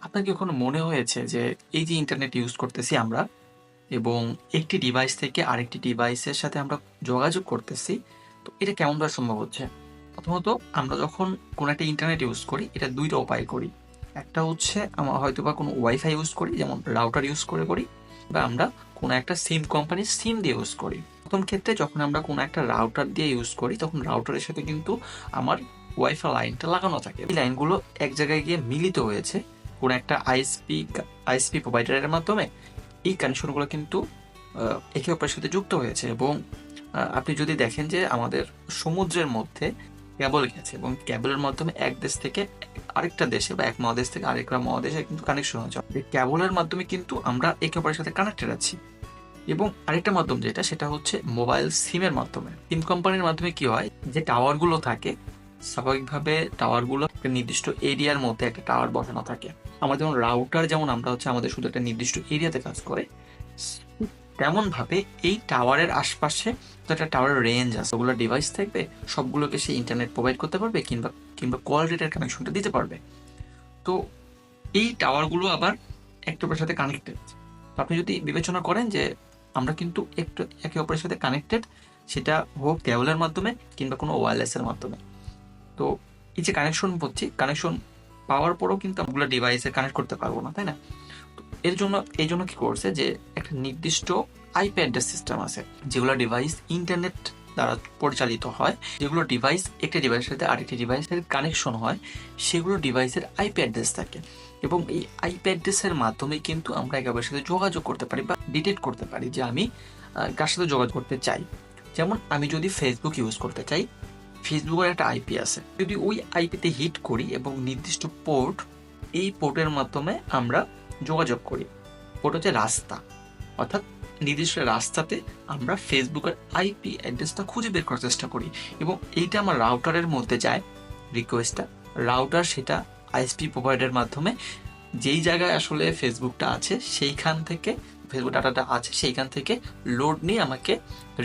আপনার কি কখনো মনে হয়েছে যে এই যে ইন্টারনেট ইউজ করতেছি আমরা এবং একটি ডিভাইস থেকে আরেকটি ডিভাইসের সাথে আমরা যোগাযোগ করতেছি, তো এটা কেমনভাবে সম্ভব হচ্ছে? প্রথমত আমরা যখন কোনো একটা ইন্টারনেট ইউজ করি এটা ২ টা উপায়ে করি। একটা হচ্ছে হয়তোবা কোনো ওয়াইফাই ইউজ করি, যেমন রাউটার ইউজ করে করি, বা আমরা কোনো একটা সিম কোম্পানির সিম দিয়ে ইউজ করি। প্রথম ক্ষেত্রে যখন আমরা কোনো একটা রাউটার দিয়ে ইউজ করি তখন রাউটারের সাথে কিন্তু আমার ওয়াইফাই লাইনটা লাগানো থাকে। এই লাইনগুলো এক জায়গায় গিয়ে মিলিত হয়েছে কোনো একটা আইএসপি প্রোভাইডারের মাধ্যমে। এই কানেকশনগুলো কিন্তু একে অপরের সাথে যুক্ত হয়েছে এবং আপনি যদি দেখেন যে আমাদের সমুদ্রের মধ্যে ক্যাবল গেছে এবং ক্যাবলের মাধ্যমে এক দেশ থেকে আরেকটা দেশে বা এক মহাদেশ থেকে আরেকটা মহাদেশে কিন্তু কানেকশন হচ্ছে। এই ক্যাবলের মাধ্যমে কিন্তু আমরা একে অপরের সাথে কানেক্টেড আছি। এবং আরেকটা মাধ্যম যেটা, সেটা হচ্ছে মোবাইল সিমের মাধ্যমে। সিম কোম্পানির মাধ্যমে কি হয়, যে টাওয়ারগুলো থাকে, স্বাভাবিকভাবে টাওয়ারগুলো একটা নির্দিষ্ট এরিয়ার মধ্যে একটা টাওয়ার বসানো থাকে। আমাদের যেমন রাউটার, যেমন আমরা হচ্ছে আমাদের শুধু একটা নির্দিষ্ট এরিয়াতে কাজ করে, তেমন ভাবে এই টাওয়ারের আশপাশে তো একটা টাওয়ারের রেঞ্জ আছে, ওগুলো ডিভাইস থাকবে, সবগুলোকে সে ইন্টারনেট প্রোভাইড করতে পারবে কিংবা কিংবা কল ডেটার কানেকশনটা দিতে পারবে। তো এই টাওয়ারগুলো আবার একে অপরের সাথে কানেক্টেড। তো আপনি যদি বিবেচনা করেন যে আমরা কিন্তু একটু একে অপরের সাথে কানেক্টেড, সেটা হোক কেবলের মাধ্যমে কিংবা কোনো ওয়্যারলেসের মাধ্যমে। তো এই যে কানেকশন বলছি, কানেকশন পাওয়ার পরেও কিন্তু আমরা ডিভাইসে কানেক্ট করতে পারবো না, তাই না? তো এই জন্য কি করছে যে একটা নির্দিষ্ট আইপি অ্যাড্রেস সিস্টেম আছে, যেগুলো ডিভাইস ইন্টারনেট দ্বারা পরিচালিত হয়। যেগুলো ডিভাইস একটি ডিভাইসের সাথে আরেকটি ডিভাইসের কানেকশন হয়, সেগুলো ডিভাইসের আইপি অ্যাড্রেস থাকে এবং এই আইপি অ্যাড্রেসের মাধ্যমে কিন্তু আমরা একে অপরের সাথে যোগাযোগ করতে পারি বা ডিটেক্ট করতে পারি যে আমি কার সাথে যোগাযোগ করতে চাই। যেমন আমি যদি ফেসবুক ইউজ করতে চাই, ফেসবুকের একটা আইপি আছে, যদি ওই আইপিতে হিট করি এবং নির্দিষ্ট পোর্ট, এই পোর্টের মাধ্যমে আমরা যোগাযোগ করি। পোর্ট হচ্ছে রাস্তা, অর্থাৎ নির্দিষ্ট রাস্তাতে আমরা ফেসবুকের আইপি অ্যাড্রেসটা খুঁজে বের করার চেষ্টা করি এবং এইটা আমার রাউটারের মধ্যে যায় রিকোয়েস্টটা। রাউটার সেটা আইএসপি প্রোভাইডারের মাধ্যমে যেই জায়গায় আসলে ফেসবুকটা আছে সেইখান থেকে, ফেসবুক ডাটাটা আছে সেইখান থেকে লোড নিয়ে আমাকে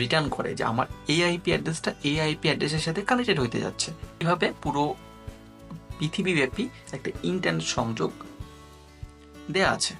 রিটার্ন করে যে আমার এই আইপি অ্যাড্রেসটা এই আইপি অ্যাড্রেসের সাথে কানেক্টেড হতে যাচ্ছে। এভাবে পুরো পৃথিবীব্যাপী একটা ইন্টারনেট সংযোগ দেয়া আছে।